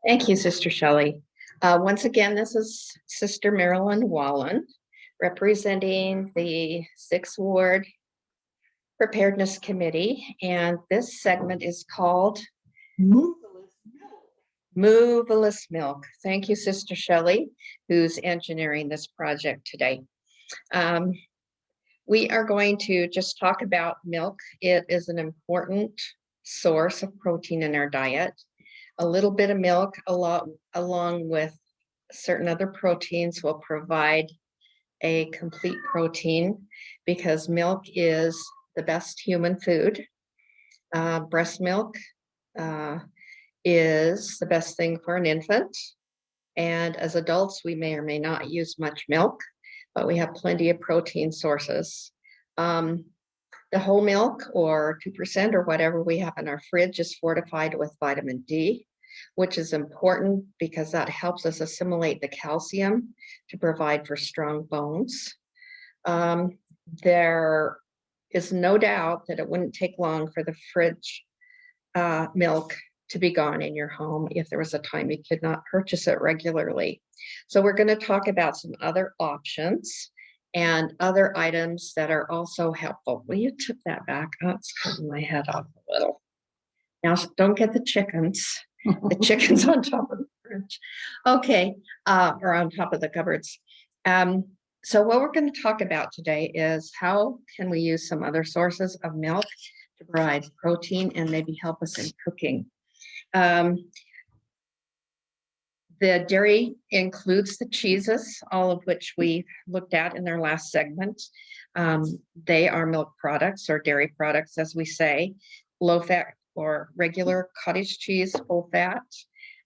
Thank you, Sister Shelley. Once again, this is Sister Marilyn Wallen representing the 6th Ward Preparedness Committee, and this segment is called Moooo velous milk. Thank you, Sister Shelley, who's engineering this project today. We are going to just talk about milk. It is an important source of protein in our diet. A little bit of milk along with certain other proteins will provide a complete protein because milk is the best human food. Breast milk is the best thing for an infant. And as adults, we may or may not use much milk, but we have plenty of protein sources. The whole milk or 2% or whatever we have in our fridge is fortified with vitamin D, which is important because that helps us assimilate the calcium to provide for strong bones. There is no doubt that it wouldn't take long for the fridge milk to be gone in your home if there was a time you could not purchase it regularly. So we're going to talk about some other options and other items that are also helpful. Will you tip that back? Oh, it's cutting my head off a little. Now, don't get the chickens. The chickens on top of the fridge. Okay, or on top of the cupboards. So what we're going to talk about today is how can we use some other sources of milk to provide protein and maybe help us in cooking. The dairy includes the cheeses, all of which we looked at in their last segment. They are milk products or dairy products, as we say, low fat or regular cottage cheese, full fat,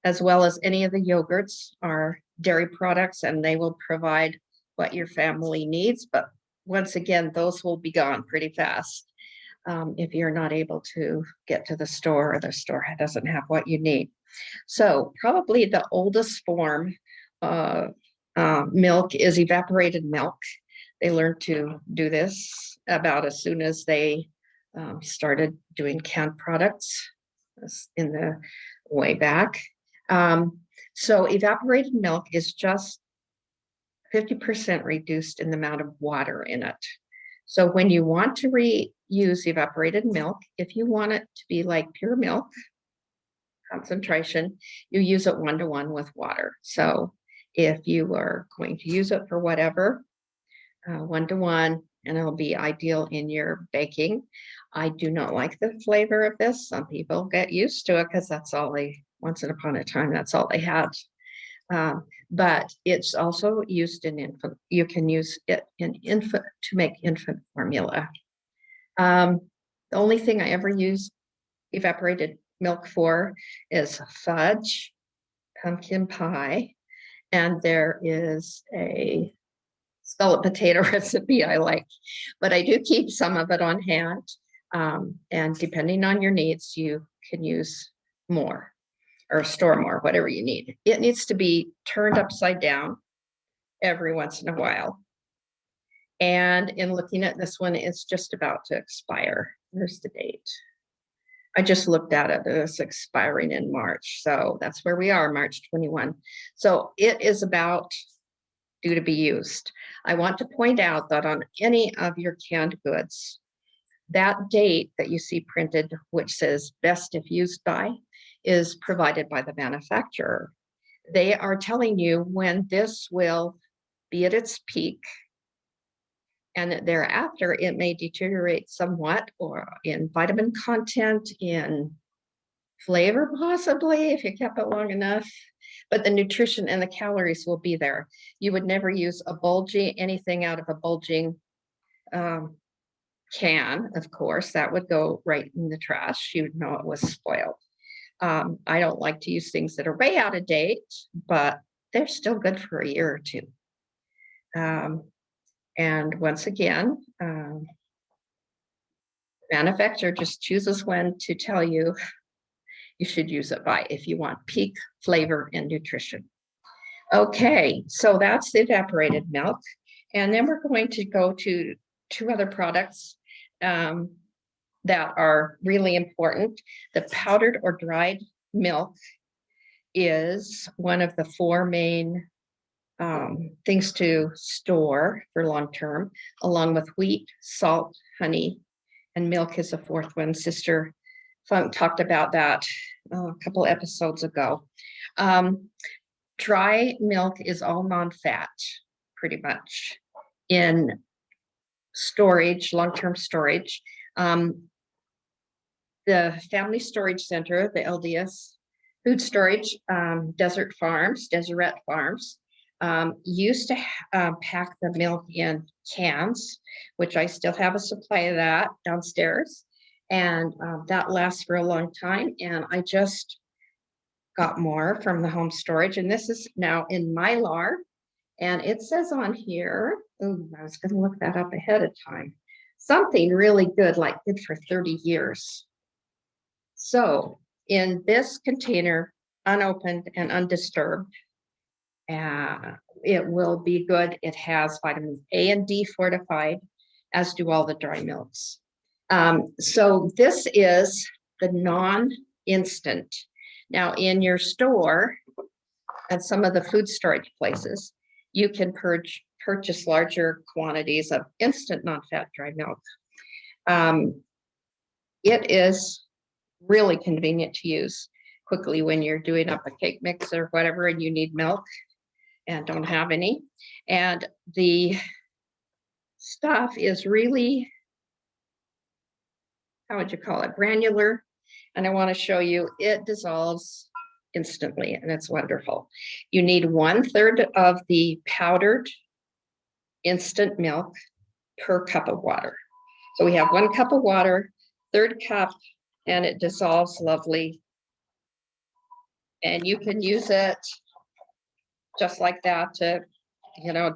as well as any of the yogurts are dairy products, and they will provide what your family needs. But once again, those will be gone pretty fast if you're not able to get to the store or the store doesn't have what you need. So probably the oldest form of milk is evaporated milk. They learned to do this about as soon as they started doing canned products in the way back. So evaporated milk is just 50% reduced in the amount of water in it. So when you want to reuse evaporated milk, if you want it to be like pure milk concentration, you use it 1-to-1 with water. So if you are going to use it for whatever, 1-to-1, and it'll be ideal in your baking. I do not like the flavor of this. Some people get used to it because that's all they, once upon a time, that's all they had. But it's also used in infant. You can use it in infant to make infant formula. The only thing I ever use evaporated milk for is fudge, pumpkin pie, and there is a scalloped potato recipe I like, but I do keep some of it on hand. And depending on your needs, you can use more or store more, whatever you need. It needs to be turned upside down every once in a while. And in looking at this one, it's just about to expire. There's the date. I just looked at it. It's expiring in March. So that's where we are, March 21. So it is about due to be used. I want to point out that on any of your canned goods, that date that you see printed, which says best if used by, is provided by the manufacturer. They are telling you when this will be at its peak, and thereafter it may deteriorate somewhat, or in vitamin content, in flavor possibly, if you kept it long enough, but the nutrition and the calories will be there. You would never use a bulging, anything out of a bulging can, of course, that would go right in the trash. You would know it was spoiled. I don't like to use things that are way out of date, but they're still good for a year or two. And once again, manufacturer just chooses when to tell you you should use it by if you want peak flavor and nutrition. Okay, so that's the evaporated milk. And then we're going to go to two other products. that are really important. The powdered or dried milk is one of the four main things to store for long term, along with wheat, salt, honey, and milk is the fourth one. Sister Funk talked about that a couple episodes ago. Dry milk is all non-fat, pretty much, in storage, long-term storage. The Family Storage Center, the LDS Food Storage, Deseret Farms, used to pack the milk in cans, which I still have a supply of that downstairs. And that lasts for a long time. And I just got more from the home storage. And this is now in Mylar. And it says on here, oh, I was going to look that up ahead of time, something really good, like good for 30 years. So in this container, unopened and undisturbed, it will be good. It has vitamins A and D fortified, as do all the dry milks. So this is the non-instant. Now in your store, at some of the food storage places, you can purchase larger quantities of instant non-fat dry milk. It is really convenient to use quickly when you're doing up a cake mix or whatever and you need milk and don't have any. And the stuff is really, how would you call it, granular. And I want to show you, it dissolves instantly and it's wonderful. You need 1/3 of the powdered instant milk per cup of water. So we have 1 cup of water, 1/3 cup, and it dissolves lovely. And you can use it just like that to,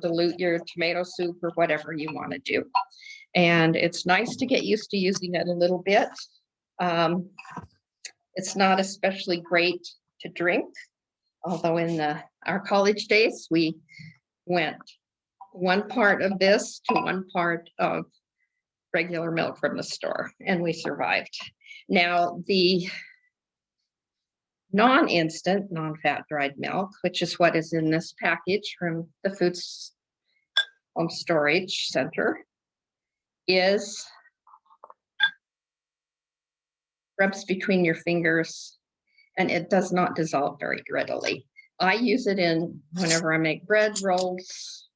dilute your tomato soup or whatever you want to do. And it's nice to get used to using it a little bit. It's not especially great to drink, although in our college days, we went 1 part of this to 1 part of regular milk from the store, and we survived. Now, the non-instant, non-fat dried milk, which is what is in this package from the Food Home Storage Center, is rubs between your fingers, and it does not dissolve very readily. I use it in whenever I make bread rolls,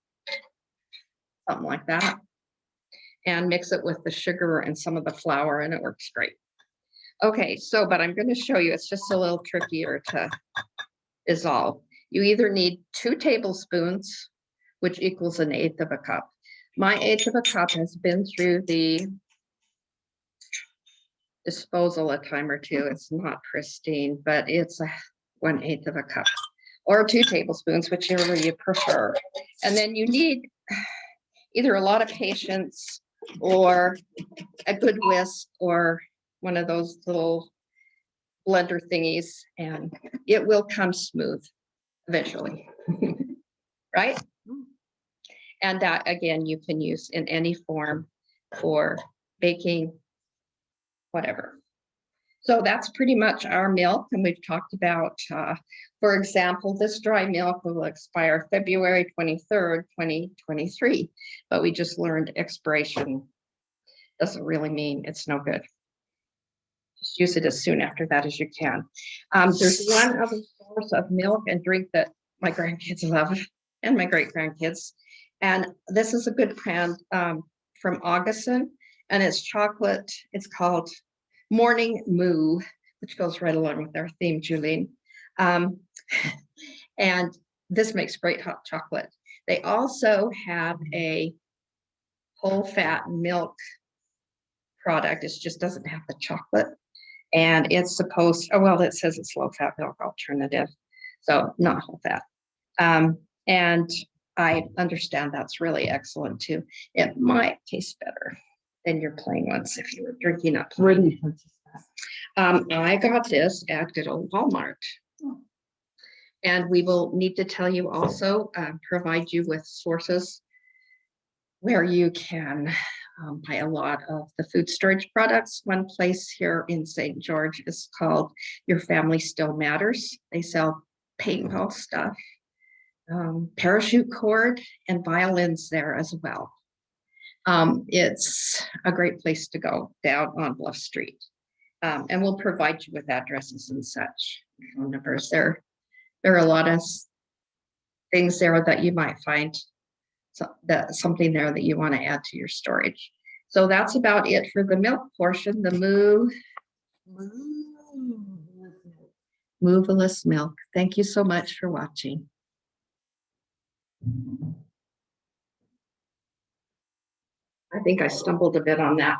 something like that, and mix it with the sugar and some of the flour, and it works great. Okay, so, but I'm going to show you, it's just a little trickier to dissolve. You either need 2 tablespoons, which equals 1/8 of a cup. My 1/8 of a cup has been through the disposal a time or two. It's not pristine, but it's 1/8 of a cup, or 2 tablespoons, whichever you prefer. And then you need either a lot of patience or a good whisk or one of those little blender thingies, and it will come smooth eventually, right? And that, again, you can use in any form for baking, whatever. So that's pretty much our milk, and we've talked about, for example, this dry milk will expire February 23rd, 2023, but we just learned expiration doesn't really mean it's no good. Just use it as soon after that as you can. There's one other source of milk and drink that my grandkids love, and my great-grandkids, and this is a good brand from Augustin, and it's chocolate. It's called Morning Moooo, which goes right along with our theme, Julene. And this makes great hot chocolate. They also have a whole fat milk product. It just doesn't have the chocolate. And it's supposed, oh, well, it says it's low fat milk alternative. So not whole fat. And I understand that's really excellent too. It might taste better than your plain ones if you were drinking up. Where do you purchase that? I got this at good old Walmart. And we will need to tell you also, provide you with sources where you can buy a lot of the food storage products. One place here in St. George is called Your Family Still Matters. They sell paintball stuff, parachute cord, and violins there as well. It's a great place to go down on Bluff Street. And we'll provide you with addresses and such, phone numbers. There are a lot of things there that you might find something there that you want to add to your storage. So that's about it for the milk portion, the Moooo-velous milk. Thank you so much for watching. I think I stumbled a bit on that.